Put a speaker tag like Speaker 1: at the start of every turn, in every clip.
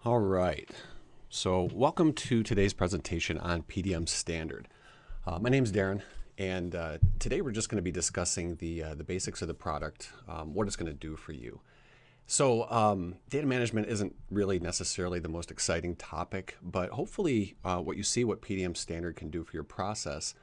Speaker 1: All right, so welcome to today's presentation on PDM Standard. My name is Darin, and today we're just going to be discussing the basics of the product, what it's going to do for you. So data management isn't really necessarily the most exciting topic, but hopefully what you see what PDM Standard can do for your process,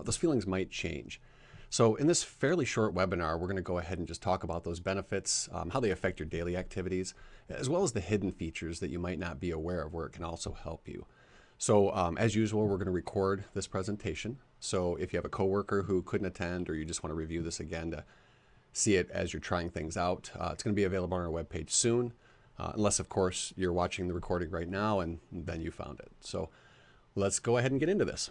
Speaker 1: those feelings might change. So in this fairly short webinar, we're going to go ahead and just talk about those benefits, how they affect your daily activities, as well as the hidden features that you might not be aware of where it can also help you. So as usual, we're going to record this presentation. So if you have a coworker who couldn't attend or you just want to review this again to see it as you're trying things out, it's going to be available on our webpage soon, unless of course you're watching the recording right now and then you found it. So let's go ahead and get into this.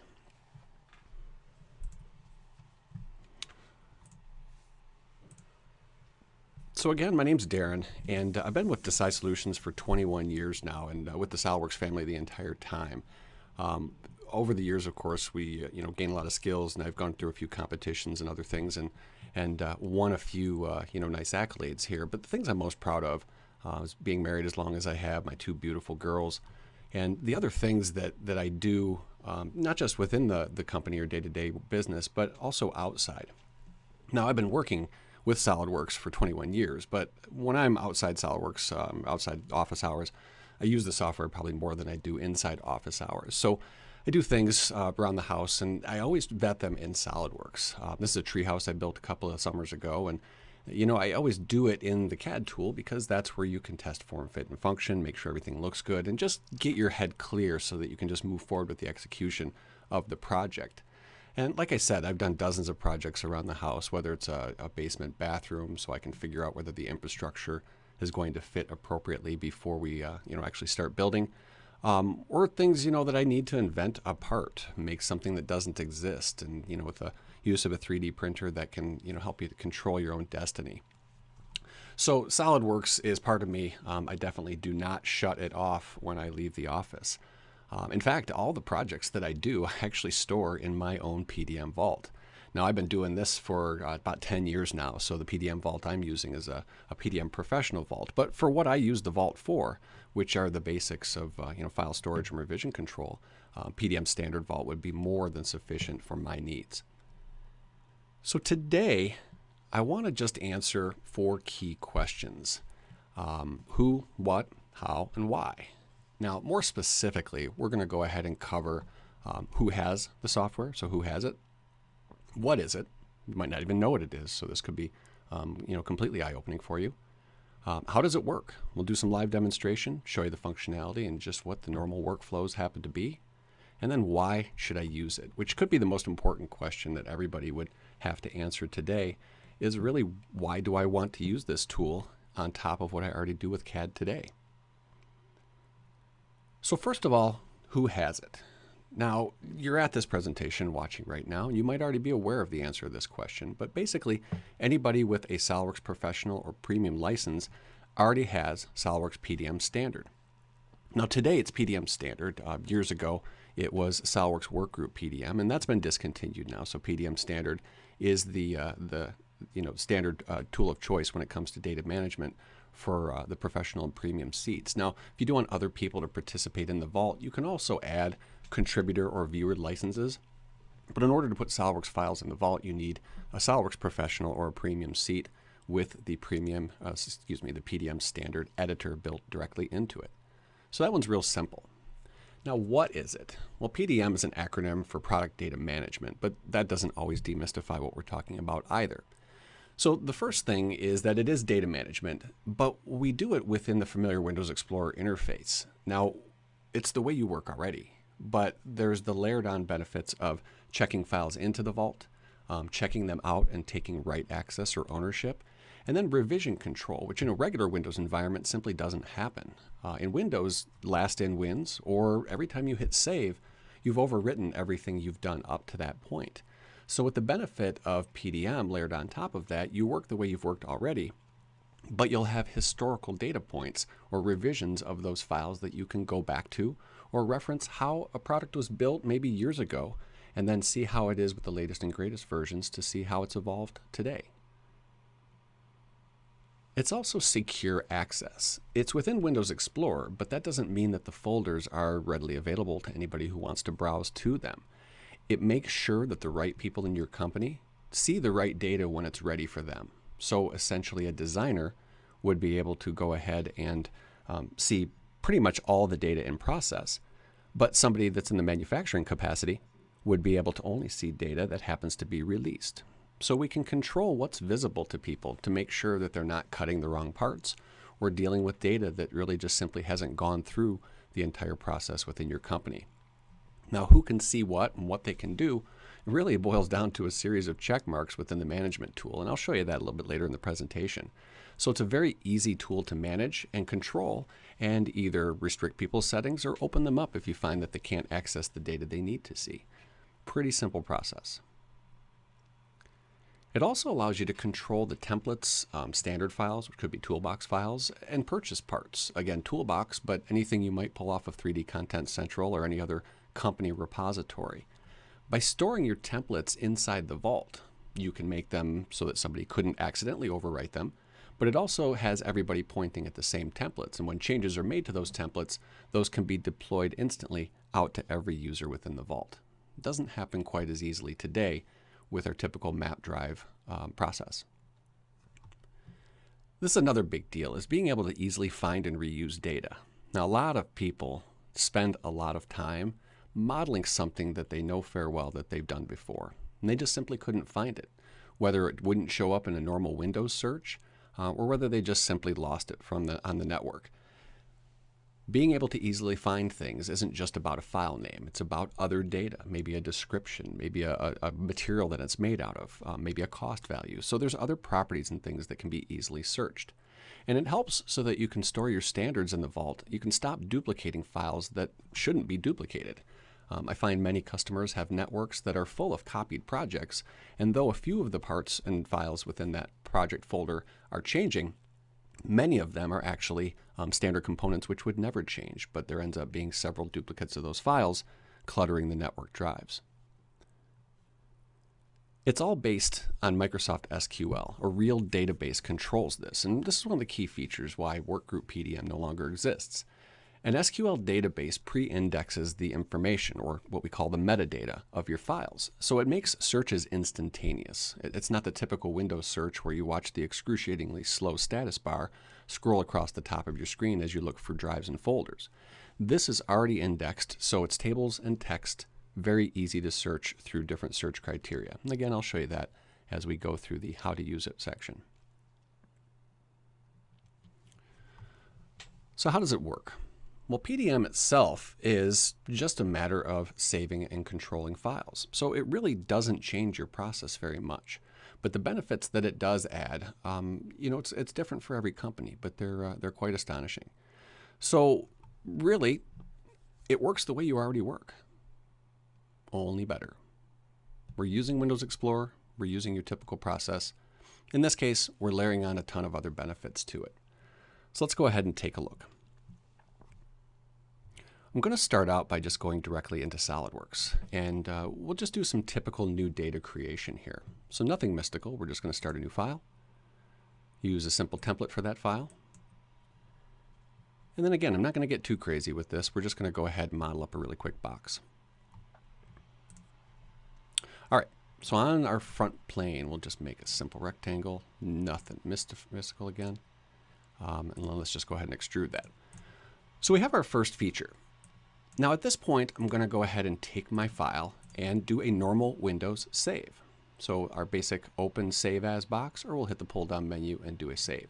Speaker 1: So again, my name's Darin, and I've been with DASI Solutions for 21 years now, and with the SolidWorks family the entire time. Over the years, of course, we gain a lot of skills, and I've gone through a few competitions and other things, and won a few nice accolades here. But the things I'm most proud of is being married as long as I have, my two beautiful girls, and the other things that I do, not just within the company or day-to-day business, but also outside. Now, I've been working with SolidWorks for 21 years, but when I'm outside SolidWorks, outside office hours, I use the software probably more than I do inside office hours. So I do things around the house, and I always vet them in SolidWorks. This is a treehouse I built a couple of summers ago, and I always do it in the CAD tool because that's where you can test form, fit, and function, make sure everything looks good, and just get your head clear so that you can just move forward with the execution of the project. And like I said, I've done dozens of projects around the house, whether it's a basement bathroom, so I can figure out whether the infrastructure is going to fit appropriately before we actually start building, or things that I need to invent a part, make something that doesn't exist, and with the use of a 3D printer that can help you to control your own destiny. So SolidWorks is part of me. I definitely do not shut it off when I leave the office. In fact, all the projects that I do I actually store in my own PDM vault. Now, I've been doing this for about 10 years now, so the PDM vault I'm using is a PDM professional vault. But for what I use the vault for, which are the basics of file storage and revision control, PDM Standard Vault would be more than sufficient for my needs. So today, I want to just answer 4 key questions. Who, what, how, and why. Now, more specifically, we're going to go ahead and cover who has the software, so who has it, what is it, you might not even know what it is, so this could be completely eye-opening for you. How does it work? We'll do some live demonstration, show you the functionality and just what the normal workflows happen to be, and then why should I use it, which could be the most important question that everybody would have to answer today, is really why do I want to use this tool on top of what I already do with CAD today? So first of all, who has it? Now, you're at this presentation watching right now, and you might already be aware of the answer to this question, but basically anybody with a SolidWorks Professional or Premium license already has SolidWorks PDM Standard. Now today it's PDM Standard. Years ago it was SolidWorks Workgroup PDM, and that's been discontinued now. So PDM Standard is the standard tool of choice when it comes to data management for the professional and premium seats. Now, if you do want other people to participate in the vault, you can also add contributor or viewer licenses. But in order to put SolidWorks files in the vault, you need a SolidWorks Professional or a premium seat with the the PDM Standard editor built directly into it. So that one's real simple. Now, what is it? Well, PDM is an acronym for Product Data Management, but that doesn't always demystify what we're talking about either. So the first thing is that it is data management, but we do it within the familiar Windows Explorer interface. Now, it's the way you work already, but there's the layered on benefits of checking files into the vault, checking them out and taking write access or ownership, and then revision control, which in a regular Windows environment simply doesn't happen. In Windows, last in wins, or every time you hit save, you've overwritten everything you've done up to that point. So with the benefit of PDM layered on top of that, you work the way you've worked already, but you'll have historical data points or revisions of those files that you can go back to or reference how a product was built maybe years ago and then see how it is with the latest and greatest versions to see how it's evolved today. It's also secure access. It's within Windows Explorer, but that doesn't mean that the folders are readily available to anybody who wants to browse to them. It makes sure that the right people in your company see the right data when it's ready for them. So essentially a designer would be able to go ahead and see pretty much all the data in process, but somebody that's in the manufacturing capacity would be able to only see data that happens to be released. So we can control what's visible to people to make sure that they're not cutting the wrong parts or dealing with data that really just simply hasn't gone through the entire process within your company. Now, who can see what and what they can do, it really boils down to a series of check marks within the management tool, and I'll show you that a little bit later in the presentation. So it's a very easy tool to manage and control and either restrict people's settings or open them up if you find that they can't access the data they need to see. Pretty simple process. It also allows you to control the templates, standard files, which could be toolbox files, and purchase parts. Again, toolbox, but anything you might pull off of 3D Content Central or any other company repository. By storing your templates inside the vault, you can make them so that somebody couldn't accidentally overwrite them, but it also has everybody pointing at the same templates. And when changes are made to those templates, those can be deployed instantly out to every user within the vault. It doesn't happen quite as easily today with our typical map drive process. This is another big deal, is being able to easily find and reuse data. Now, a lot of people spend a lot of time modeling something that they know fair well that they've done before, and they just simply couldn't find it, whether it wouldn't show up in a normal Windows search or whether they just simply lost it on the network. Being able to easily find things isn't just about a file name. It's about other data, maybe a description, maybe a material that it's made out of, maybe a cost value. So there's other properties and things that can be easily searched. And it helps so that you can store your standards in the vault. You can stop duplicating files that shouldn't be duplicated. I find many customers have networks that are full of copied projects, and though a few of the parts and files within that project folder are changing, many of them are actually standard components which would never change, but there ends up being several duplicates of those files cluttering the network drives. It's all based on Microsoft SQL. A real database controls this, and this is one of the key features why Workgroup PDM no longer exists. An SQL database pre-indexes the information, or what we call the metadata, of your files. So it makes searches instantaneous. It's not the typical Windows search where you watch the excruciatingly slow status bar scroll across the top of your screen as you look for drives and folders. This is already indexed, so it's tables and text, very easy to search through different search criteria. And again, I'll show you that as we go through the How to Use It section. So how does it work? Well, PDM itself is just a matter of saving and controlling files. So it really doesn't change your process very much. But the benefits that it does add, it's different for every company, but they're quite astonishing. So really, it works the way you already work, only better. We're using Windows Explorer. We're using your typical process. In this case, we're layering on a ton of other benefits to it. So let's go ahead and take a look. I'm going to start out by just going directly into SolidWorks, and we'll just do some typical new data creation here. So nothing mystical. We're just going to start a new file, use a simple template for that file, and then again, I'm not going to get too crazy with this. We're just going to go ahead and model up a really quick box. All right, so on our front plane, we'll just make a simple rectangle, nothing mystical again, and let's just go ahead and extrude that. So we have our first feature. Now at this point, I'm going to go ahead and take my file and do a normal Windows save. So our basic open save as box, or we'll hit the pull down menu and do a save.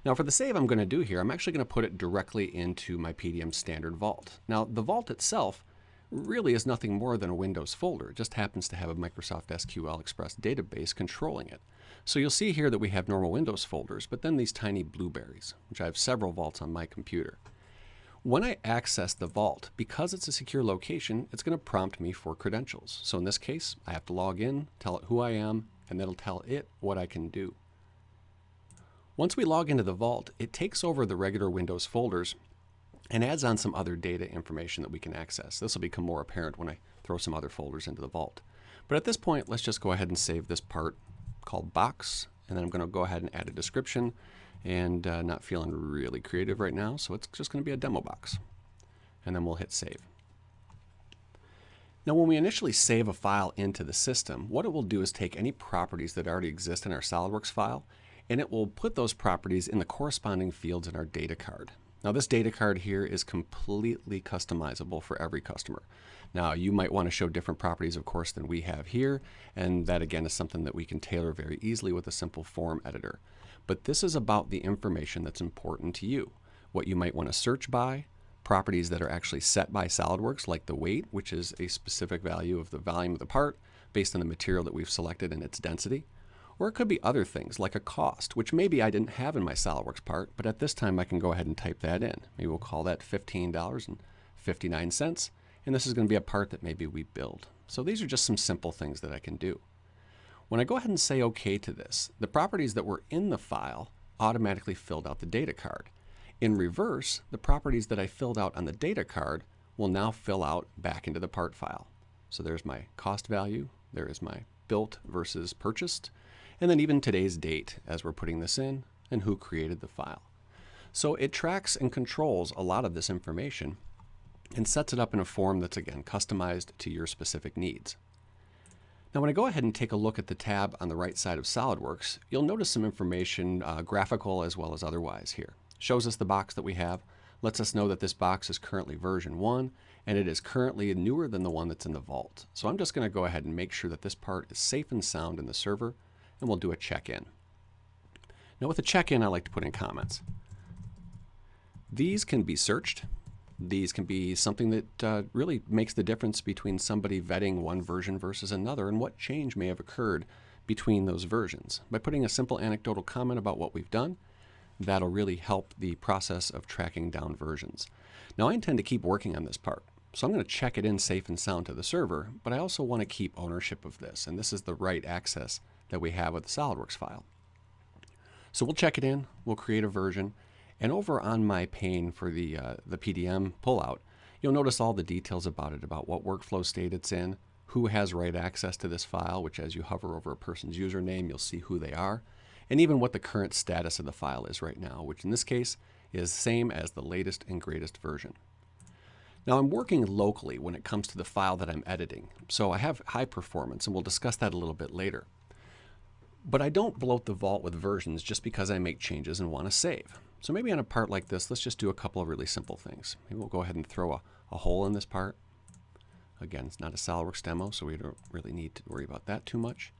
Speaker 1: Now for the save I'm going to do here, I'm actually going to put it directly into my PDM Standard vault. Now the vault itself really is nothing more than a Windows folder. It just happens to have a Microsoft SQL Express database controlling it. So you'll see here that we have normal Windows folders, but then these tiny blueberries, which I have several vaults on my computer. When I access the vault, because it's a secure location, it's going to prompt me for credentials. So in this case, I have to log in, tell it who I am, and that'll tell it what I can do. Once we log into the vault, it takes over the regular Windows folders and adds on some other data information that we can access. This will become more apparent when I throw some other folders into the vault. But at this point, let's just go ahead and save this part called box, and then I'm going to go ahead and add a description and not feeling really creative right now, so it's just going to be a demo box. And then we'll hit save. Now when we initially save a file into the system, what it will do is take any properties that already exist in our SolidWorks file, and it will put those properties in the corresponding fields in our data card. Now this data card here is completely customizable for every customer. Now you might want to show different properties, of course, than we have here, and that again is something that we can tailor very easily with a simple form editor. But this is about the information that's important to you. What you might want to search by, properties that are actually set by SolidWorks, like the weight, which is a specific value of the volume of the part based on the material that we've selected and its density. Or it could be other things like a cost, which maybe I didn't have in my SolidWorks part, but at this time I can go ahead and type that in. Maybe we'll call that $15.59, and this is going to be a part that maybe we build. So these are just some simple things that I can do. When I go ahead and say OK to this, the properties that were in the file automatically filled out the data card. In reverse, the properties that I filled out on the data card will now fill out back into the part file. So there's my cost value, there is my built versus purchased, and then even today's date as we're putting this in, and who created the file. So it tracks and controls a lot of this information and sets it up in a form that's, again, customized to your specific needs. Now when I go ahead and take a look at the tab on the right side of SolidWorks, you'll notice some information, graphical as well as otherwise here. Shows us the box that we have, lets us know that this box is currently version 1, and it is currently newer than the one that's in the vault. So I'm just going to go ahead and make sure that this part is safe and sound in the server, and we'll do a check-in. Now with a check-in, I like to put in comments. These can be searched. These can be something that really makes the difference between somebody vetting one version versus another and what change may have occurred between those versions. By putting a simple anecdotal comment about what we've done, that'll really help the process of tracking down versions. Now I intend to keep working on this part, so I'm going to check it in safe and sound to the server, but I also want to keep ownership of this, and this is the right access that we have with the SolidWorks file. So we'll check it in, we'll create a version, and over on my pane for the PDM pullout, you'll notice all the details about it, about what workflow state it's in, who has right access to this file, which as you hover over a person's username, you'll see who they are, and even what the current status of the file is right now, which in this case is the same as the latest and greatest version. Now I'm working locally when it comes to the file that I'm editing, so I have high performance, and we'll discuss that a little bit later. But I don't bloat the vault with versions just because I make changes and want to save. So maybe on a part like this, let's just do a couple of really simple things. Maybe we'll go ahead and throw a hole in this part. Again, it's not a SolidWorks demo, so we don't really need to worry about that too much.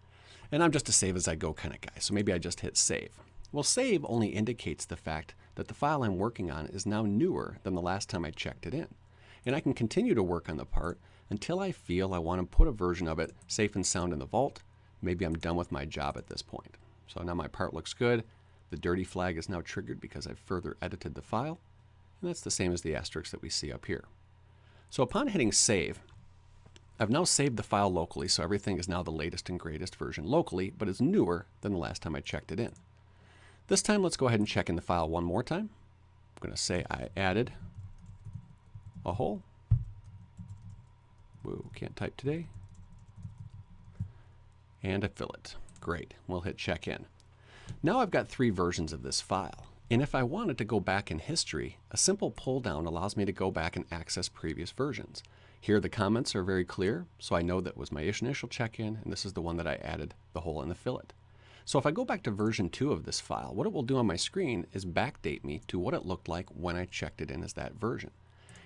Speaker 1: And I'm just a save as I go kind of guy, so maybe I just hit save. Well, save only indicates the fact that the file I'm working on is now newer than the last time I checked it in. And I can continue to work on the part until I feel I want to put a version of it safe and sound in the vault. Maybe I'm done with my job at this point. So now my part looks good. The dirty flag is now triggered because I've further edited the file. And that's the same as the asterisk that we see up here. So upon hitting save, I've now saved the file locally, so everything is now the latest and greatest version locally, but it's newer than the last time I checked it in. This time, let's go ahead and check in the file one more time. I'm going to say I added a hole. Whoa, can't type today. And a fillet. Great. We'll hit check in. Now I've got 3 versions of this file. And if I wanted to go back in history, a simple pull down allows me to go back and access previous versions. Here the comments are very clear, so I know that was my initial check-in, and this is the one that I added the hole in the fillet. So if I go back to version 2 of this file, what it will do on my screen is backdate me to what it looked like when I checked it in as that version.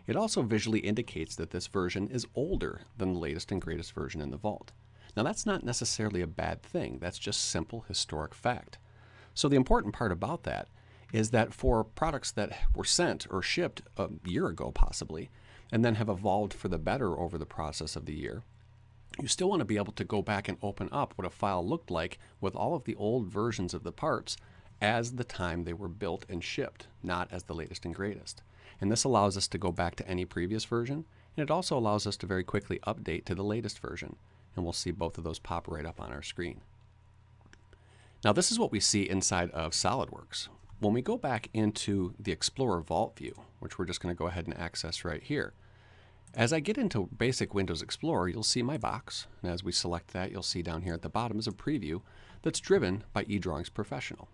Speaker 1: It also visually indicates that this version is older than the latest and greatest version in the vault. Now that's not necessarily a bad thing, that's just simple historic fact. So the important part about that is that for products that were sent or shipped a year ago possibly, and then have evolved for the better over the process of the year, you still want to be able to go back and open up what a file looked like with all of the old versions of the parts as the time they were built and shipped, not as the latest and greatest. And this allows us to go back to any previous version, and it also allows us to very quickly update to the latest version. And we'll see both of those pop right up on our screen. Now this is what we see inside of SolidWorks. When we go back into the Explorer Vault view, which we're just going to go ahead and access right here, as I get into basic Windows Explorer, you'll see my box, and as we select that, you'll see down here at the bottom is a preview that's driven by eDrawings Professional.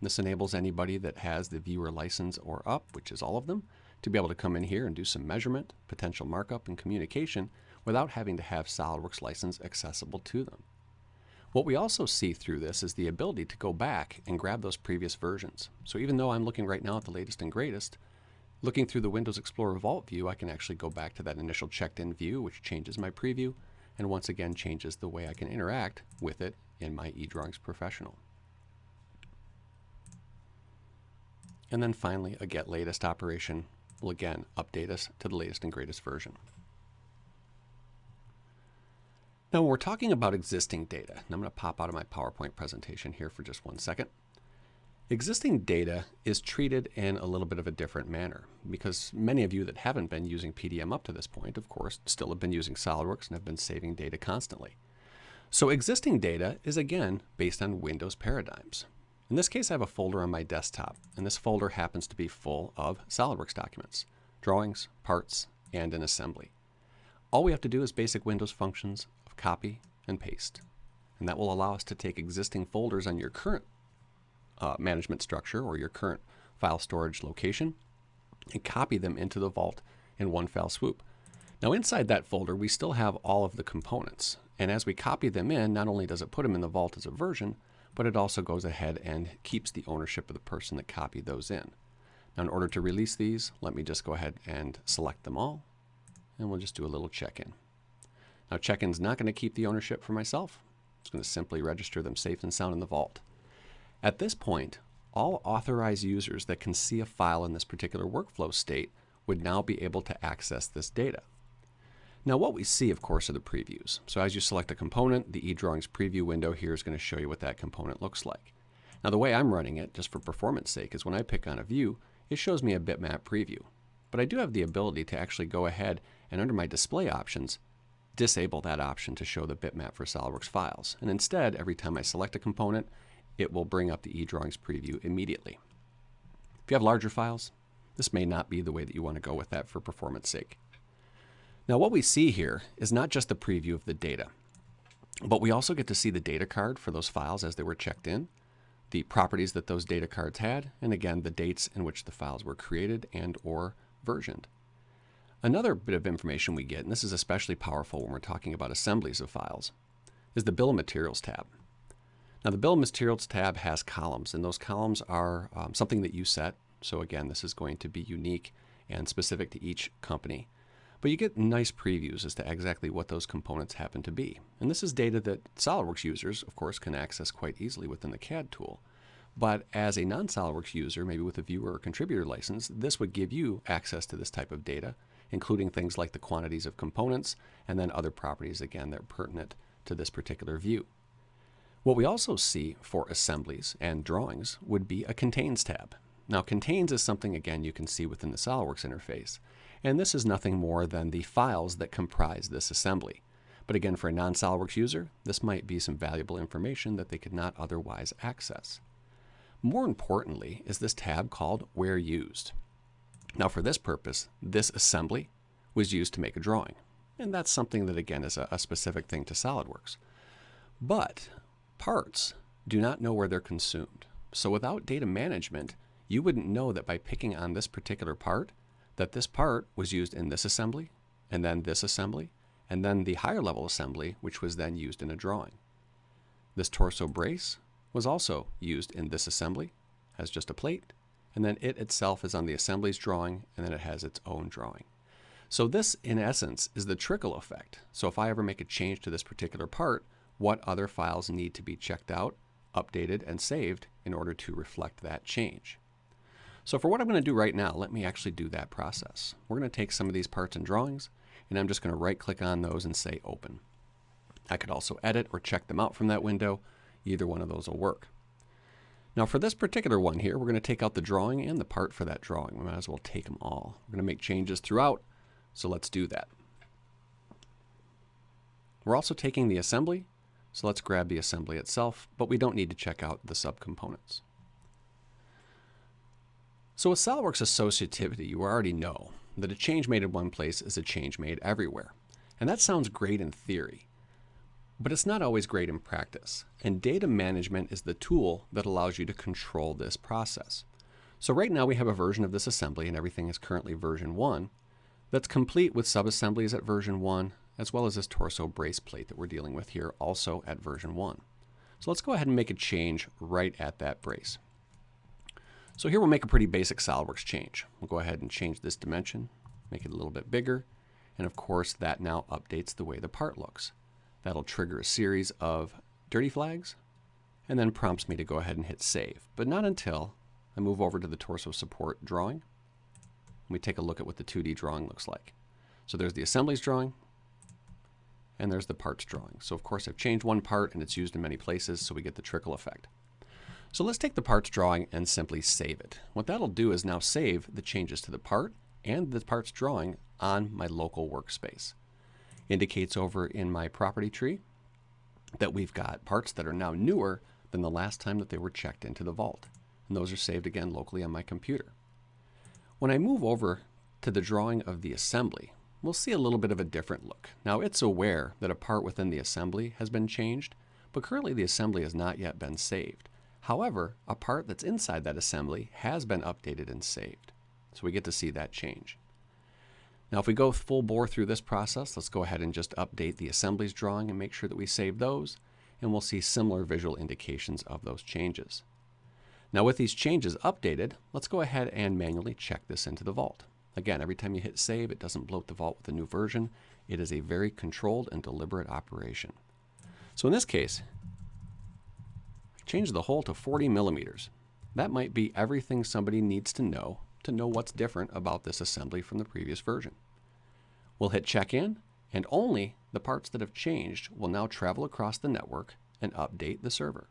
Speaker 1: This enables anybody that has the viewer license or up, which is all of them, to be able to come in here and do some measurement, potential markup, and communication without having to have SolidWorks license accessible to them. What we also see through this is the ability to go back and grab those previous versions. So even though I'm looking right now at the latest and greatest, looking through the Windows Explorer Vault view, I can actually go back to that initial checked-in view, which changes my preview, and once again changes the way I can interact with it in my eDrawings Professional. And then finally, a get latest operation will again update us to the latest and greatest version. Now, when we're talking about existing data, and I'm going to pop out of my PowerPoint presentation here for just 1 second. Existing data is treated in a little bit of a different manner because many of you that haven't been using PDM up to this point, of course, still have been using SolidWorks and have been saving data constantly. So existing data is again based on Windows paradigms. In this case, I have a folder on my desktop, and this folder happens to be full of SolidWorks documents, drawings, parts, and an assembly. All we have to do is basic Windows functions of copy and paste, and that will allow us to take existing folders on your current management structure or your current file storage location and copy them into the vault in one fell swoop. Now inside that folder we still have all of the components, and as we copy them in, not only does it put them in the vault as a version, but it also goes ahead and keeps the ownership of the person that copied those in. Now in order to release these, let me just go ahead and select them all, and we'll just do a little check-in. Now check-in's not going to keep the ownership for myself. It's going to simply register them safe and sound in the vault. At this point, all authorized users that can see a file in this particular workflow state would now be able to access this data. Now what we see, of course, are the previews. So as you select a component, the eDrawings preview window here is going to show you what that component looks like. Now the way I'm running it, just for performance sake, is when I pick on a view, it shows me a bitmap preview. But I do have the ability to actually go ahead and under my display options, disable that option to show the bitmap for SolidWorks files. And instead, every time I select a component, it will bring up the eDrawings preview immediately. If you have larger files, this may not be the way that you want to go with that for performance sake. Now what we see here is not just the preview of the data, but we also get to see the data card for those files as they were checked in, the properties that those data cards had, and again the dates in which the files were created and or versioned. Another bit of information we get, and this is especially powerful when we're talking about assemblies of files, is the Bill of Materials tab. Now the Bill of Materials tab has columns, and those columns are something that you set. So again, this is going to be unique and specific to each company. But you get nice previews as to exactly what those components happen to be. And this is data that SolidWorks users, of course, can access quite easily within the CAD tool. But as a non-SolidWorks user, maybe with a viewer or contributor license, this would give you access to this type of data, including things like the quantities of components and then other properties, again, that are pertinent to this particular view. What we also see for assemblies and drawings would be a Contains tab. Now Contains is something, again, you can see within the SolidWorks interface. And this is nothing more than the files that comprise this assembly. But again, for a non-SolidWorks user, this might be some valuable information that they could not otherwise access. More importantly is this tab called Where Used. Now for this purpose, this assembly was used to make a drawing. And that's something that, again, is a specific thing to SolidWorks. But parts do not know where they're consumed. So without data management, you wouldn't know that by picking on this particular part, that this part was used in this assembly, and then this assembly, and then the higher level assembly, which was then used in a drawing. This torso brace was also used in this assembly as just a plate, and then it itself is on the assembly's drawing, and then it has its own drawing. So this, in essence, is the trickle effect. So if I ever make a change to this particular part, what other files need to be checked out, updated, and saved in order to reflect that change. So for what I'm going to do right now, let me actually do that process. We're going to take some of these parts and drawings, and I'm just going to right-click on those and say Open. I could also edit or check them out from that window. Either one of those will work. Now for this particular one here, we're going to take out the drawing and the part for that drawing. We might as well take them all. We're going to make changes throughout, so let's do that. We're also taking the assembly, so let's grab the assembly itself, but we don't need to check out the subcomponents. So with SolidWorks associativity, you already know that a change made in one place is a change made everywhere. And that sounds great in theory, but it's not always great in practice. And data management is the tool that allows you to control this process. So right now we have a version of this assembly, and everything is currently version 1, that's complete with subassemblies at version 1, as well as this torso brace plate that we're dealing with here, also at version 1. So let's go ahead and make a change right at that brace. So here we'll make a pretty basic SolidWorks change. We'll go ahead and change this dimension, make it a little bit bigger, and of course that now updates the way the part looks. That'll trigger a series of dirty flags, and then prompts me to go ahead and hit save, but not until I move over to the torso support drawing. We take a look at what the 2D drawing looks like. So there's the assemblies drawing, and there's the parts drawing. So of course I've changed one part and it's used in many places, so we get the trickle effect. So let's take the parts drawing and simply save it. What that'll do is now save the changes to the part and the parts drawing on my local workspace. Indicates over in my property tree that we've got parts that are now newer than the last time that they were checked into the vault. And those are saved again locally on my computer. When I move over to the drawing of the assembly, we'll see a little bit of a different look. Now it's aware that a part within the assembly has been changed, but currently the assembly has not yet been saved. However, a part that's inside that assembly has been updated and saved. So we get to see that change. Now if we go full bore through this process, let's go ahead and just update the assemblies drawing and make sure that we save those, and we'll see similar visual indications of those changes. Now with these changes updated, let's go ahead and manually check this into the vault. Again, every time you hit save, it doesn't bloat the vault with a new version. It is a very controlled and deliberate operation. So in this case, change the hole to 40 millimeters. That might be everything somebody needs to know what's different about this assembly from the previous version. We'll hit check in, and only the parts that have changed will now travel across the network and update the server.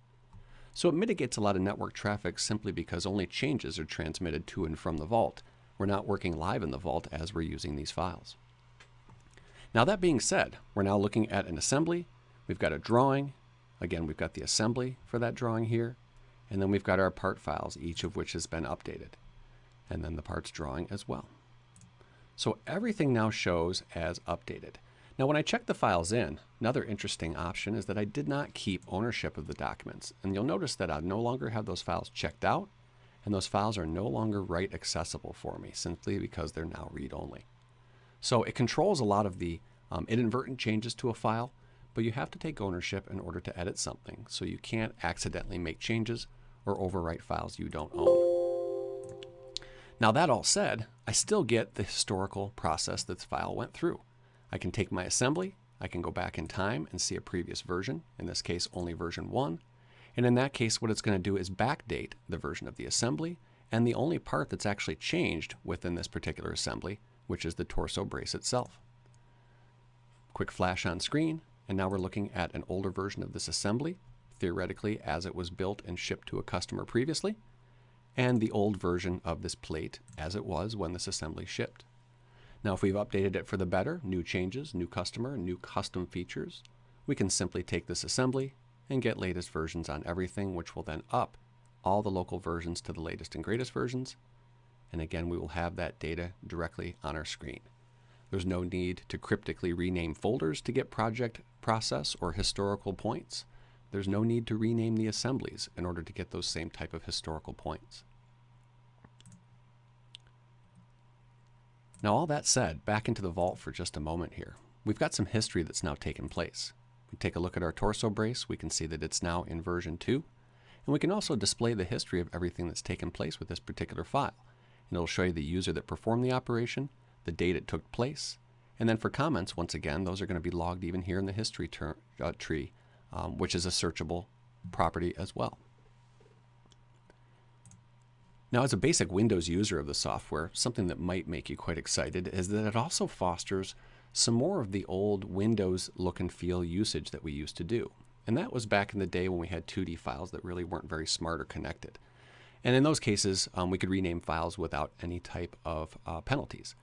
Speaker 1: So it mitigates a lot of network traffic simply because only changes are transmitted to and from the vault. We're not working live in the vault as we're using these files. Now that being said, we're now looking at an assembly. We've got a drawing. Again, we've got the assembly for that drawing here. And then we've got our part files, each of which has been updated. And then the parts drawing as well. So everything now shows as updated. Now when I check the files in, another interesting option is that I did not keep ownership of the documents. And you'll notice that I no longer have those files checked out, and those files are no longer write accessible for me, simply because they're now read-only. So it controls a lot of the inadvertent changes to a file, but you have to take ownership in order to edit something, so you can't accidentally make changes or overwrite files you don't own. Now that all said, I still get the historical process that the file went through. I can take my assembly, I can go back in time and see a previous version, in this case only version 1, and in that case what it's going to do is backdate the version of the assembly and the only part that's actually changed within this particular assembly, which is the torso brace itself. Quick flash on screen, and now we're looking at an older version of this assembly, theoretically as it was built and shipped to a customer previously, and the old version of this plate as it was when this assembly shipped. Now if we've updated it for the better, new changes, new customer, new custom features, we can simply take this assembly and get latest versions on everything, which will then up all the local versions to the latest and greatest versions. And again, we will have that data directly on our screen. There's no need to cryptically rename folders to get project process or historical points. There's no need to rename the assemblies in order to get those same type of historical points. Now all that said, back into the vault for just a moment here. We've got some history that's now taken place. We take a look at our torso brace, we can see that it's now in version 2. And we can also display the history of everything that's taken place with this particular file. And it'll show you the user that performed the operation, the date it took place, and then for comments, once again, those are going to be logged even here in the history tree, which is a searchable property as well. Now, as a basic Windows user of the software, something that might make you quite excited is that it also fosters some more of the old Windows look and feel usage that we used to do. And that was back in the day when we had 2D files that really weren't very smart or connected. And in those cases, we could rename files without any type of penalties.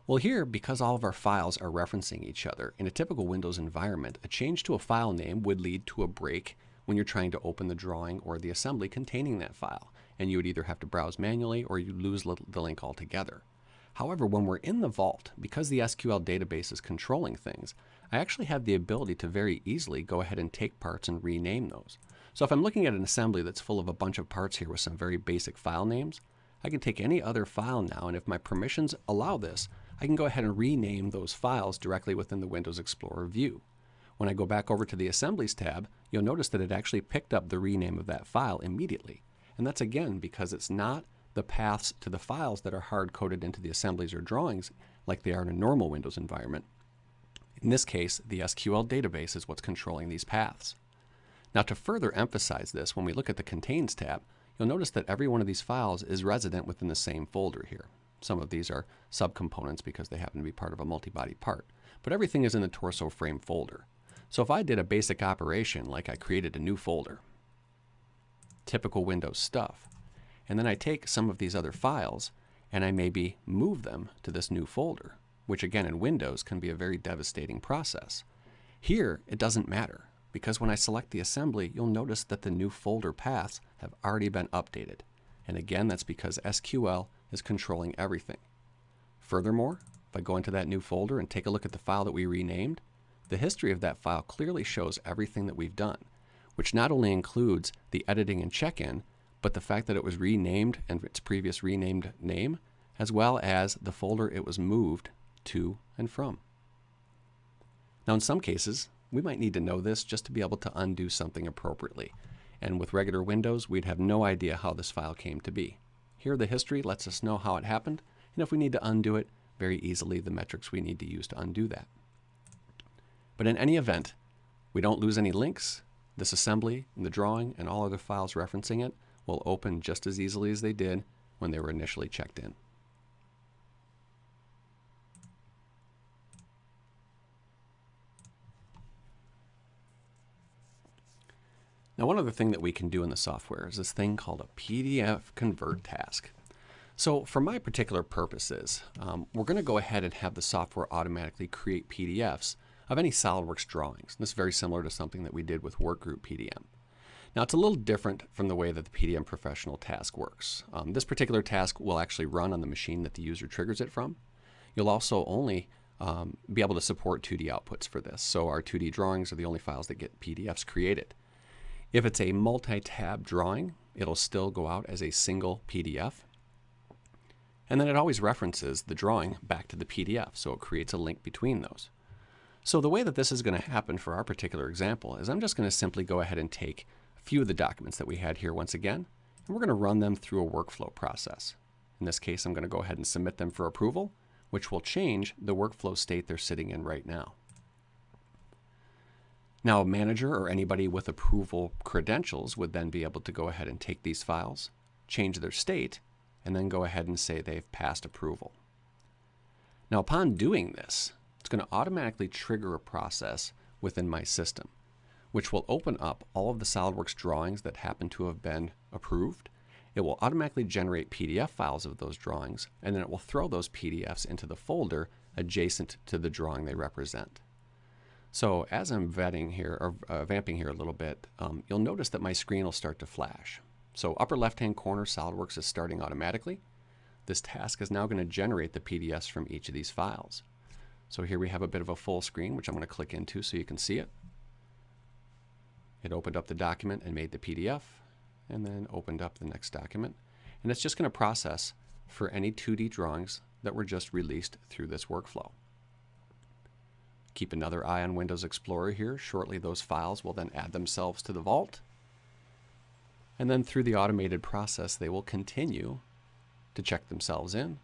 Speaker 1: Well here, because all of our files are referencing each other, in a typical Windows environment, a change to a file name would lead to a break when you're trying to open the drawing or the assembly containing that file. And you would either have to browse manually or you lose the link altogether. However, when we're in the vault, because the SQL database is controlling things, I actually have the ability to very easily go ahead and take parts and rename those. So if I'm looking at an assembly that's full of a bunch of parts here with some very basic file names, I can take any other file now, and if my permissions allow this, I can go ahead and rename those files directly within the Windows Explorer view. When I go back over to the Assemblies tab, you'll notice that it actually picked up the rename of that file immediately. And that's again because it's not the paths to the files that are hard-coded into the assemblies or drawings like they are in a normal Windows environment. In this case, the SQL database is what's controlling these paths. Now to further emphasize this, when we look at the Contains tab, you'll notice that every one of these files is resident within the same folder here. Some of these are subcomponents because they happen to be part of a multi-body part, but everything is in the torso frame folder. So if I did a basic operation like I created a new folder, typical Windows stuff, and then I take some of these other files and I maybe move them to this new folder, which again in Windows can be a very devastating process. Here it doesn't matter, because when I select the assembly, you'll notice that the new folder paths have already been updated. And again, that's because SQL is controlling everything. Furthermore, if I go into that new folder and take a look at the file that we renamed, the history of that file clearly shows everything that we've done, which not only includes the editing and check-in, but the fact that it was renamed and its previous renamed name, as well as the folder it was moved to and from. Now in some cases, we might need to know this just to be able to undo something appropriately. And with regular Windows, we'd have no idea how this file came to be. Here the history lets us know how it happened, and if we need to undo it, very easily the metrics we need to use to undo that. But in any event, we don't lose any links. This assembly and the drawing and all other files referencing it will open just as easily as they did when they were initially checked in. Now one other thing that we can do in the software is this thing called a PDF convert task. So for my particular purposes, we're going to go ahead and have the software automatically create PDFs of any SolidWorks drawings. This is very similar to something that we did with Workgroup PDM. Now it's a little different from the way that the PDM Professional task works. This particular task will actually run on the machine that the user triggers it from. You'll also only be able to support 2D outputs for this. So our 2D drawings are the only files that get PDFs created. If it's a multi-tab drawing, it'll still go out as a single PDF. And then it always references the drawing back to the PDF, so it creates a link between those. So the way that this is going to happen for our particular example is I'm just going to simply go ahead and take a few of the documents that we had here once again, and we're going to run them through a workflow process. In this case, I'm going to go ahead and submit them for approval, which will change the workflow state they're sitting in right now. Now a manager or anybody with approval credentials would then be able to go ahead and take these files, change their state, and then go ahead and say they've passed approval. Now upon doing this, it's going to automatically trigger a process within my system, which will open up all of the SolidWorks drawings that happen to have been approved. It will automatically generate PDF files of those drawings, and then it will throw those PDFs into the folder adjacent to the drawing they represent. So as I'm vamping here a little bit, you'll notice that my screen will start to flash. So upper left-hand corner, SolidWorks is starting automatically. This task is now going to generate the PDFs from each of these files. So here we have a bit of a full screen, which I'm going to click into so you can see it. It opened up the document and made the PDF, and then opened up the next document. And it's just going to process for any 2D drawings that were just released through this workflow. Keep another eye on Windows Explorer here. Shortly those files will then add themselves to the vault. And then through the automated process, they will continue to check themselves in.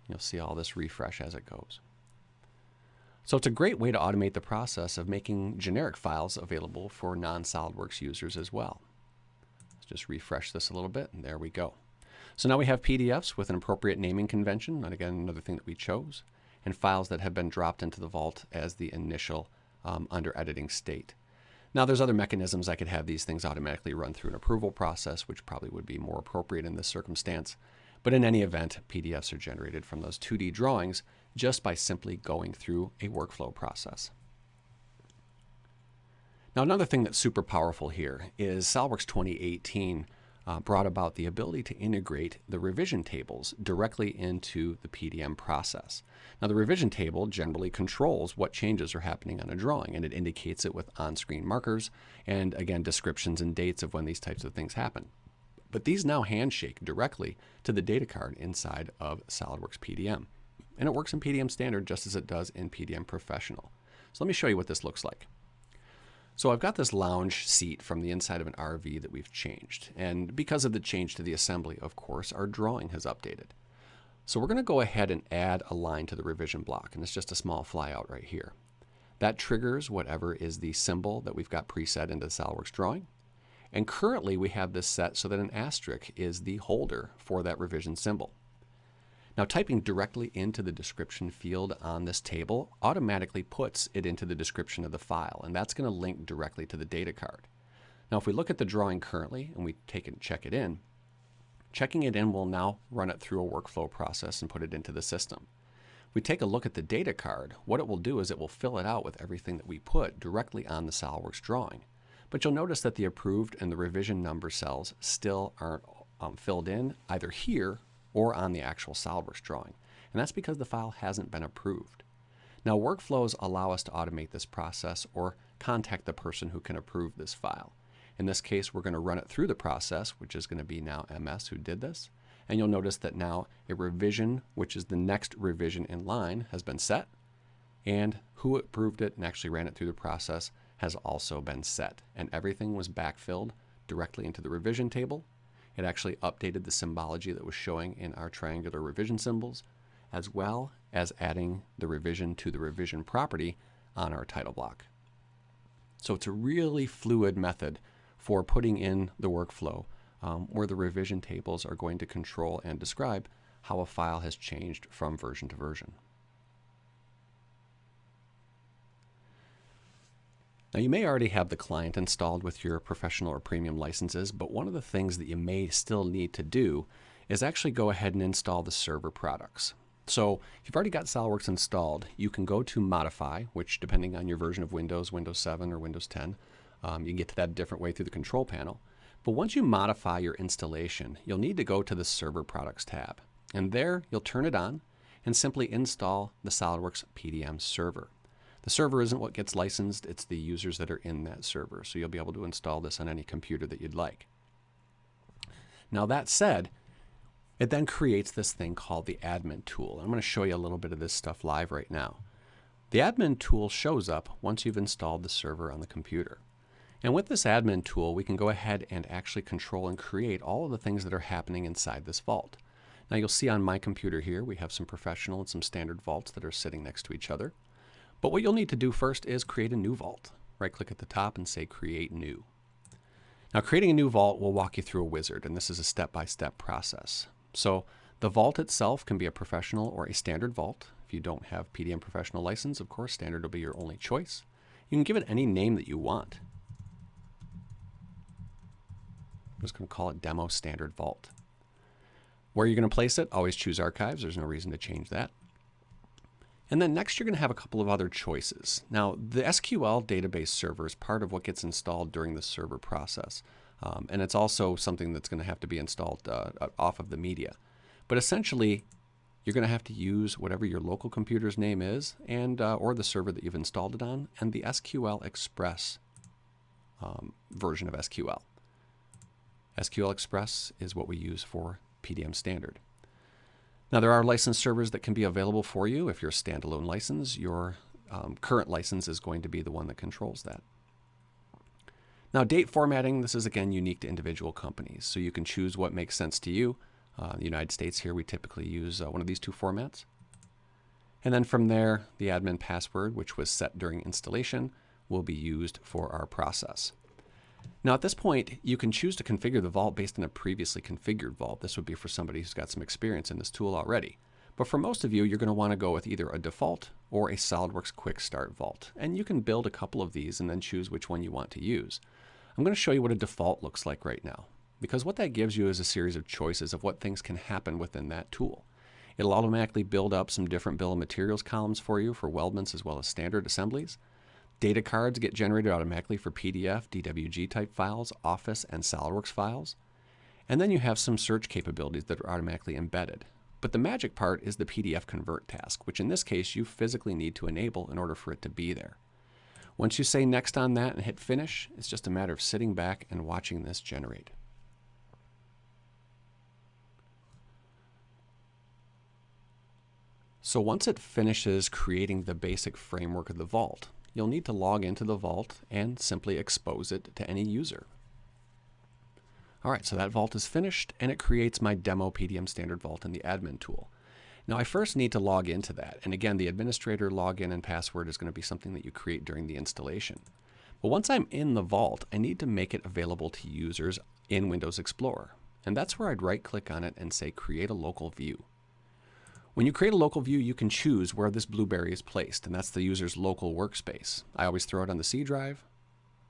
Speaker 1: You'll see all this refresh as it goes. So it's a great way to automate the process of making generic files available for non-SolidWorks users as well. Let's just refresh this a little bit, and there we go. So now we have PDFs with an appropriate naming convention, and again, another thing that we chose, and files that have been dropped into the vault as the initial under editing state. Now there's other mechanisms I could have these things automatically run through an approval process, which probably would be more appropriate in this circumstance. But in any event, PDFs are generated from those 2D drawings just by simply going through a workflow process. Now another thing that's super powerful here is SolidWorks 2018 brought about the ability to integrate the revision tables directly into the PDM process. Now, the revision table generally controls what changes are happening on a drawing, and it indicates it with on-screen markers and, again, descriptions and dates of when these types of things happen. But these now handshake directly to the data card inside of SolidWorks PDM. And it works in PDM Standard just as it does in PDM Professional. So let me show you what this looks like. So I've got this lounge seat from the inside of an RV that we've changed. And because of the change to the assembly, of course, our drawing has updated. So we're going to go ahead and add a line to the revision block. And it's just a small flyout right here. That triggers whatever is the symbol that we've got preset into the SolidWorks drawing. And currently we have this set so that an asterisk is the holder for that revision symbol. Now, typing directly into the description field on this table automatically puts it into the description of the file, and that's going to link directly to the data card. Now, if we look at the drawing currently and we take it and check it in, checking it in will now run it through a workflow process and put it into the system. If we take a look at the data card, what it will do is it will fill it out with everything that we put directly on the SolidWorks drawing. But you'll notice that the approved and the revision number cells still aren't filled in either here or on the actual SolidWorks drawing. And that's because the file hasn't been approved. Now, workflows allow us to automate this process or contact the person who can approve this file. In this case, we're going to run it through the process, which is going to be now MS who did this. And you'll notice that now a revision, which is the next revision in line, has been set. And who approved it and actually ran it through the process has also been set. And everything was backfilled directly into the revision table. It actually updated the symbology that was showing in our triangular revision symbols, as well as adding the revision to the revision property on our title block. So it's a really fluid method for putting in the workflow where the revision tables are going to control and describe how a file has changed from version to version. Now, you may already have the client installed with your professional or premium licenses, but one of the things that you may still need to do is actually go ahead and install the server products. So if you've already got SolidWorks installed, you can go to Modify, which depending on your version of Windows, Windows 7 or Windows 10, you can get to that a different way through the control panel. But once you modify your installation, you'll need to go to the Server Products tab. And there, you'll turn it on and simply install the SolidWorks PDM Server. The server isn't what gets licensed, it's the users that are in that server. So you'll be able to install this on any computer that you'd like. Now, that said, it then creates this thing called the admin tool. I'm going to show you a little bit of this stuff live right now. The admin tool shows up once you've installed the server on the computer. And with this admin tool, we can go ahead and actually control and create all of the things that are happening inside this vault. Now, you'll see on my computer here, we have some professional and some standard vaults that are sitting next to each other. But what you'll need to do first is create a new vault. Right-click at the top and say Create New. Now, creating a new vault will walk you through a wizard, and this is a step-by-step process. So the vault itself can be a professional or a standard vault. If you don't have PDM Professional license, of course, standard will be your only choice. You can give it any name that you want. I'm just going to call it Demo Standard Vault. Where you're going to place it, always choose Archives. There's no reason to change that. And then next, you're going to have a couple of other choices. Now, the SQL database server is part of what gets installed during the server process. And it's also something that's going to have to be installed off of the media. But essentially, you're going to have to use whatever your local computer's name is and or the server that you've installed it on, and the SQL Express version of SQL. SQL Express is what we use for PDM Standard. Now, there are license servers that can be available for you. If you're a standalone license, your current license is going to be the one that controls that. Now, date formatting, this is again unique to individual companies. So you can choose what makes sense to you. In the United States here, we typically use one of these two formats. And then from there, the admin password, which was set during installation, will be used for our process. Now, at this point, you can choose to configure the vault based on a previously configured vault. This would be for somebody who's got some experience in this tool already. But for most of you, you're going to want to go with either a default or a SolidWorks Quick Start Vault. And you can build a couple of these and then choose which one you want to use. I'm going to show you what a default looks like right now, because what that gives you is a series of choices of what things can happen within that tool. It'll automatically build up some different bill of materials columns for you for weldments as well as standard assemblies. Data cards get generated automatically for PDF, DWG type files, Office, and SolidWorks files. And then you have some search capabilities that are automatically embedded. But the magic part is the PDF convert task, which in this case you physically need to enable in order for it to be there. Once you say next on that and hit finish, it's just a matter of sitting back and watching this generate. So once it finishes creating the basic framework of the vault, you'll need to log into the vault and simply expose it to any user. All right, so that vault is finished and it creates my demo PDM Standard Vault in the admin tool. Now I first need to log into that, and again the administrator login and password is going to be something that you create during the installation. But once I'm in the vault, I need to make it available to users in Windows Explorer, and that's where I'd right click on it and say create a local view. When you create a local view, you can choose where this blueberry is placed, and that's the user's local workspace. I always throw it on the C drive.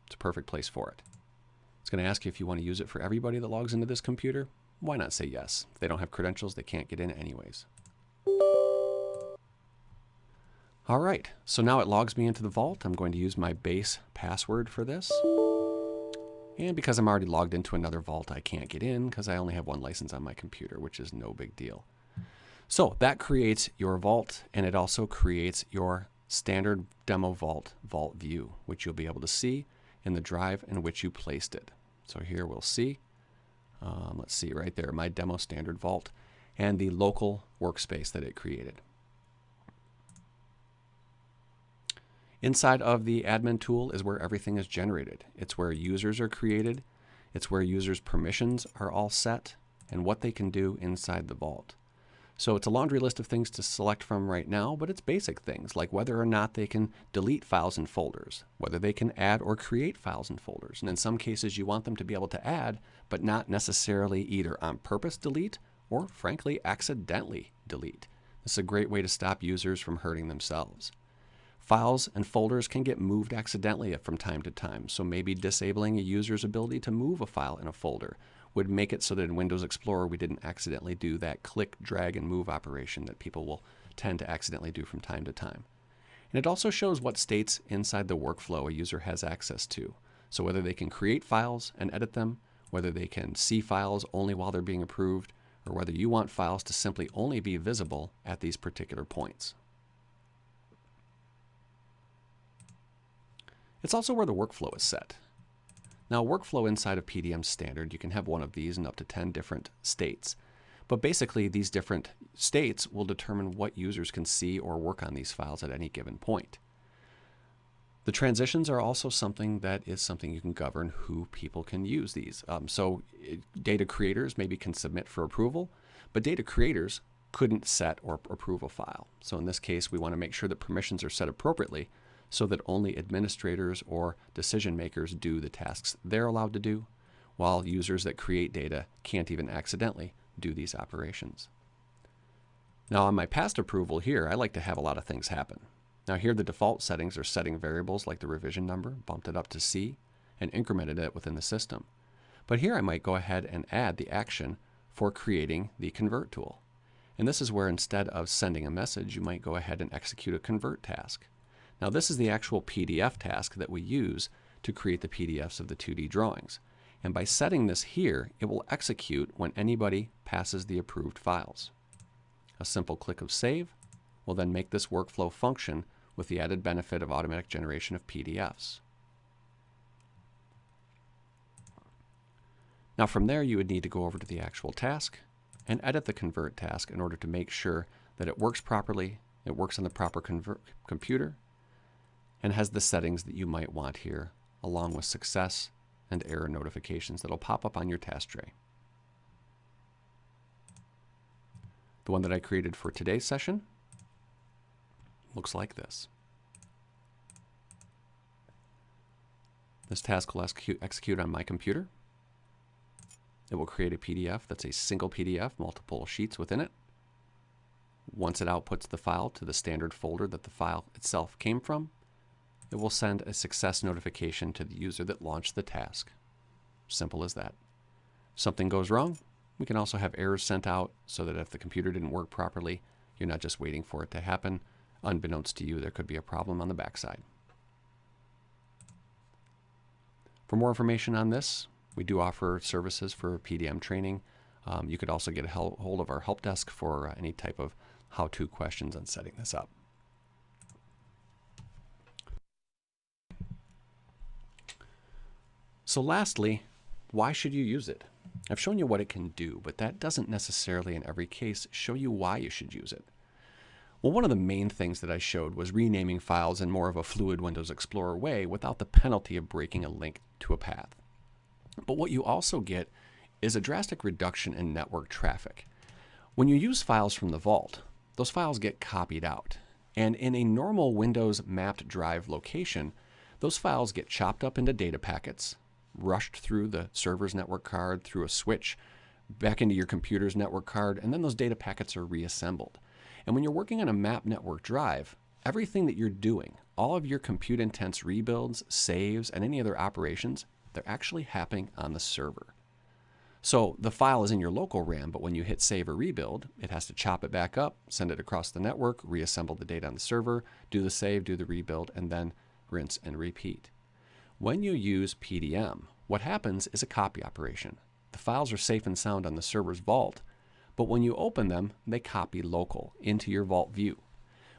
Speaker 1: It's a perfect place for it. It's going to ask you if you want to use it for everybody that logs into this computer. Why not say yes? If they don't have credentials, they can't get in anyways. All right, so now it logs me into the vault. I'm going to use my base password for this. And because I'm already logged into another vault, I can't get in because I only have one license on my computer, which is no big deal. So that creates your vault, and it also creates your standard demo vault view, which you'll be able to see in the drive in which you placed it. So here we'll see, let's see right there, my demo standard vault and the local workspace that it created. Inside of the admin tool is where everything is generated. It's where users are created, it's where users' permissions are all set, and what they can do inside the vault. So it's a laundry list of things to select from right now, but it's basic things like whether or not they can delete files and folders, whether they can add or create files and folders. And in some cases you want them to be able to add, but not necessarily either on purpose delete or frankly accidentally delete. This is a great way to stop users from hurting themselves. Files and folders can get moved accidentally from time to time, so maybe disabling a user's ability to move a file in a folder would make it so that in Windows Explorer we didn't accidentally do that click, drag, and move operation that people will tend to accidentally do from time to time. And it also shows what states inside the workflow a user has access to. So whether they can create files and edit them, whether they can see files only while they're being approved, or whether you want files to simply only be visible at these particular points. It's also where the workflow is set. Now, workflow inside of PDM Standard, you can have one of these in up to 10 different states. But basically, these different states will determine what users can see or work on these files at any given point. The transitions are also something that is something you can govern who people can use these. Data creators maybe can submit for approval, but data creators couldn't set or approve a file. So in this case, we want to make sure that permissions are set appropriately so that only administrators or decision makers do the tasks they're allowed to do, while users that create data can't even accidentally do these operations. Now on my past approval here, I like to have a lot of things happen. Now here the default settings are setting variables like the revision number, bumped it up to C, and incremented it within the system. But here I might go ahead and add the action for creating the convert tool. And this is where instead of sending a message, you might go ahead and execute a convert task. Now this is the actual PDF task that we use to create the PDFs of the 2D drawings. And by setting this here, it will execute when anybody passes the approved files. A simple click of save will then make this workflow function with the added benefit of automatic generation of PDFs. Now from there you would need to go over to the actual task and edit the convert task in order to make sure that it works properly, it works on the proper computer, and has the settings that you might want here, along with success and error notifications that will pop up on your task tray. The one that I created for today's session looks like this. This task will execute on my computer. It will create a PDF that's a single PDF, multiple sheets within it. Once it outputs the file to the standard folder that the file itself came from, it will send a success notification to the user that launched the task. Simple as that. If something goes wrong, we can also have errors sent out so that if the computer didn't work properly, you're not just waiting for it to happen. Unbeknownst to you, there could be a problem on the backside. For more information on this, We do offer services for PDM training. You could also get a hold of our help desk for any type of how-to questions on setting this up. So lastly, why should you use it? I've shown you what it can do, but that doesn't necessarily in every case show you why you should use it. Well, one of the main things that I showed was renaming files in more of a fluid Windows Explorer way without the penalty of breaking a link to a path. But what you also get is a drastic reduction in network traffic. When you use files from the vault, those files get copied out. And in a normal Windows mapped drive location, those files get chopped up into data packets, rushed through the server's network card, through a switch, back into your computer's network card, and then those data packets are reassembled. And when you're working on a map network drive, everything that you're doing, all of your compute-intense rebuilds, saves, and any other operations, they're actually happening on the server. So the file is in your local RAM, but when you hit save or rebuild, it has to chop it back up, send it across the network, reassemble the data on the server, do the save, do the rebuild, and then rinse and repeat. When you use PDM, what happens is a copy operation. The files are safe and sound on the server's vault, but when you open them, they copy local into your vault view.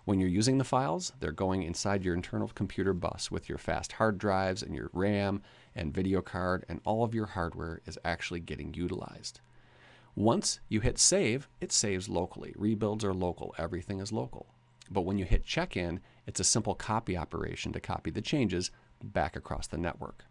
Speaker 1: When you're using the files, they're going inside your internal computer bus with your fast hard drives and your RAM and video card, and all of your hardware is actually getting utilized. Once you hit save, it saves locally. Rebuilds are local. Everything is local. But when you hit check-in, it's a simple copy operation to copy the changes back across the network.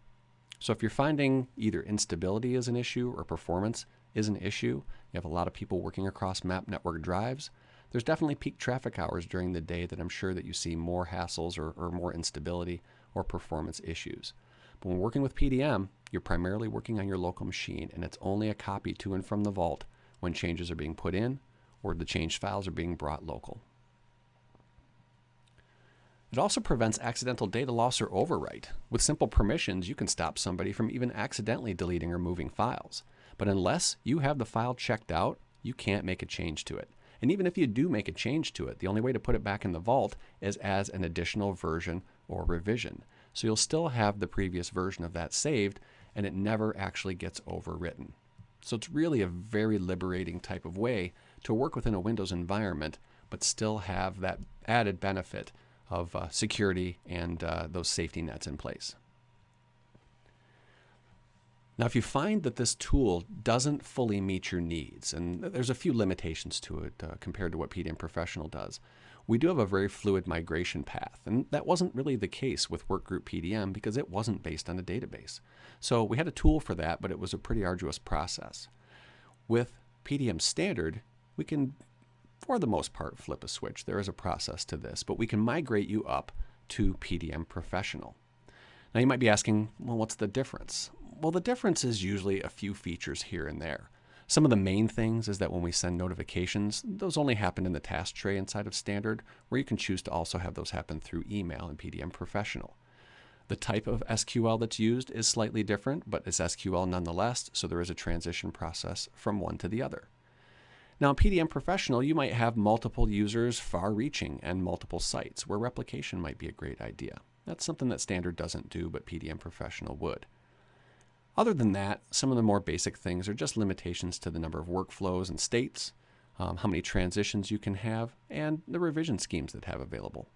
Speaker 1: So if you're finding either instability is an issue or performance is an issue, you have a lot of people working across map network drives, there's definitely peak traffic hours during the day that I'm sure that you see more hassles or more instability or performance issues. But when working with PDM, you're primarily working on your local machine, and it's only a copy to and from the vault when changes are being put in or the changed files are being brought local. It also prevents accidental data loss or overwrite. With simple permissions, you can stop somebody from even accidentally deleting or moving files. But unless you have the file checked out, you can't make a change to it. And even if you do make a change to it, the only way to put it back in the vault is as an additional version or revision. So you'll still have the previous version of that saved, and it never actually gets overwritten. So it's really a very liberating type of way to work within a Windows environment, but still have that added benefit of security and those safety nets in place. Now, if you find that this tool doesn't fully meet your needs, and there's a few limitations to it compared to what PDM Professional does, we do have a very fluid migration path, and that wasn't really the case with Workgroup PDM because it wasn't based on a database. So we had a tool for that, but it was a pretty arduous process. With PDM Standard, we can, for the most part, flip a switch. There is a process to this, but we can migrate you up to PDM Professional. Now you might be asking, well, what's the difference? Well, the difference is usually a few features here and there. Some of the main things is that when we send notifications, those only happen in the task tray inside of Standard, where you can choose to also have those happen through email in PDM Professional. The type of SQL that's used is slightly different, but it's SQL nonetheless, so there is a transition process from one to the other. Now in PDM Professional, you might have multiple users far-reaching and multiple sites, where replication might be a great idea. That's something that Standard doesn't do, but PDM Professional would. Other than that, some of the more basic things are just limitations to the number of workflows and states, how many transitions you can have, and the revision schemes that have available.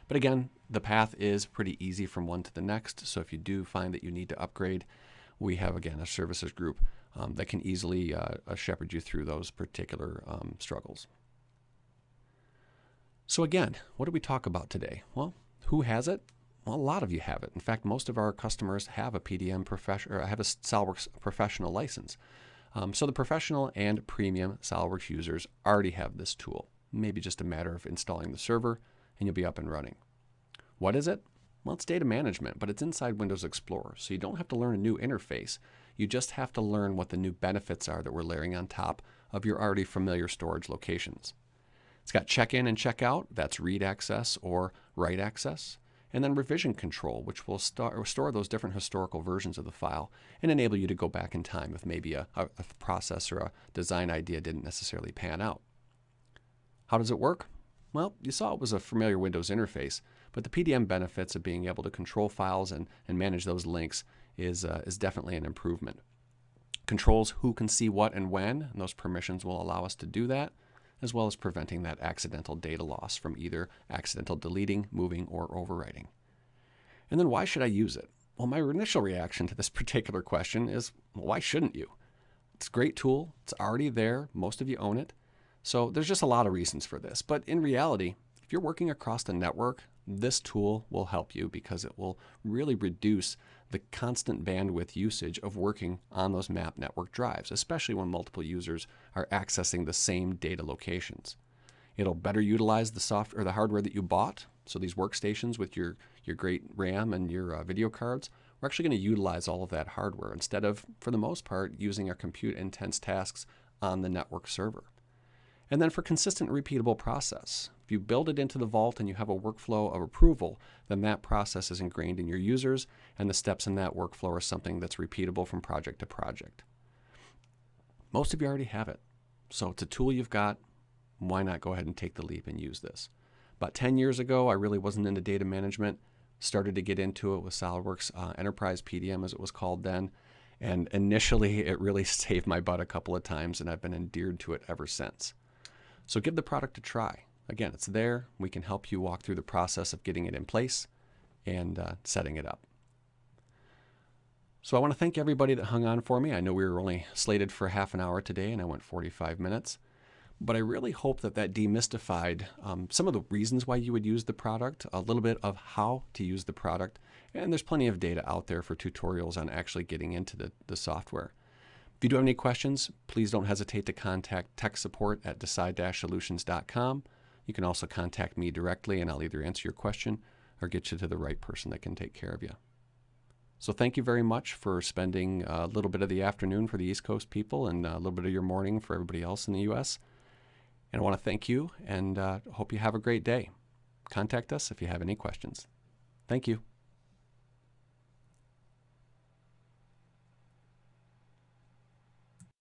Speaker 1: But again, the path is pretty easy from one to the next, so if you do find that you need to upgrade, we have, again, a services group that can easily shepherd you through those particular struggles. So again, what did we talk about today? Well, who has it? Well, a lot of you have it. In fact, most of our customers have a PDM Professional, or have a SolidWorks Professional license. So the Professional and Premium SolidWorks users already have this tool. Maybe just a matter of installing the server, and you'll be up and running. What is it? Well, it's data management, but it's inside Windows Explorer, so you don't have to learn a new interface. You just have to learn what the new benefits are that we're layering on top of your already familiar storage locations. It's got check-in and check-out, that's read access or write access, and then revision control, which will store those different historical versions of the file and enable you to go back in time if maybe a process or a design idea didn't necessarily pan out. How does it work? Well, you saw it was a familiar Windows interface, but the PDM benefits of being able to control files and manage those links is definitely an improvement. Controls who can see what and when, and those permissions will allow us to do that, as well as preventing that accidental data loss from either accidental deleting, moving, or overwriting. And then why should I use it? Well, my initial reaction to this particular question is, well, why shouldn't you? It's a great tool. It's already there. Most of you own it. So there's just a lot of reasons for this. But in reality, if you're working across the network, this tool will help you because it will really reduce the constant bandwidth usage of working on those map network drives, especially when multiple users are accessing the same data locations. It'll better utilize the software or the hardware that you bought. So these workstations with your great RAM and your video cards, we're actually going to utilize all of that hardware instead of, for the most part, using our compute-intense tasks on the network server. And then for consistent repeatable process, if you build it into the vault and you have a workflow of approval, then that process is ingrained in your users, and the steps in that workflow are something that's repeatable from project to project. Most of you already have it. So it's a tool you've got. Why not go ahead and take the leap and use this? About 10 years ago, I really wasn't into data management. Started to get into it with SolidWorks Enterprise PDM, as it was called then. And initially, it really saved my butt a couple of times, and I've been endeared to it ever since. So give the product a try. Again, it's there. We can help you walk through the process of getting it in place and setting it up. So I want to thank everybody that hung on for me. I know we were only slated for half an hour today, and I went 45 minutes. But I really hope that demystified some of the reasons why you would use the product, a little bit of how to use the product, and there's plenty of data out there for tutorials on actually getting into the software. If you do have any questions, please don't hesitate to contact tech support at decide-solutions.com. You can also contact me directly, and I'll either answer your question or get you to the right person that can take care of you. So thank you very much for spending a little bit of the afternoon for the East Coast people and a little bit of your morning for everybody else in the U.S. And I want to thank you and hope you have a great day. Contact us if you have any questions. Thank you.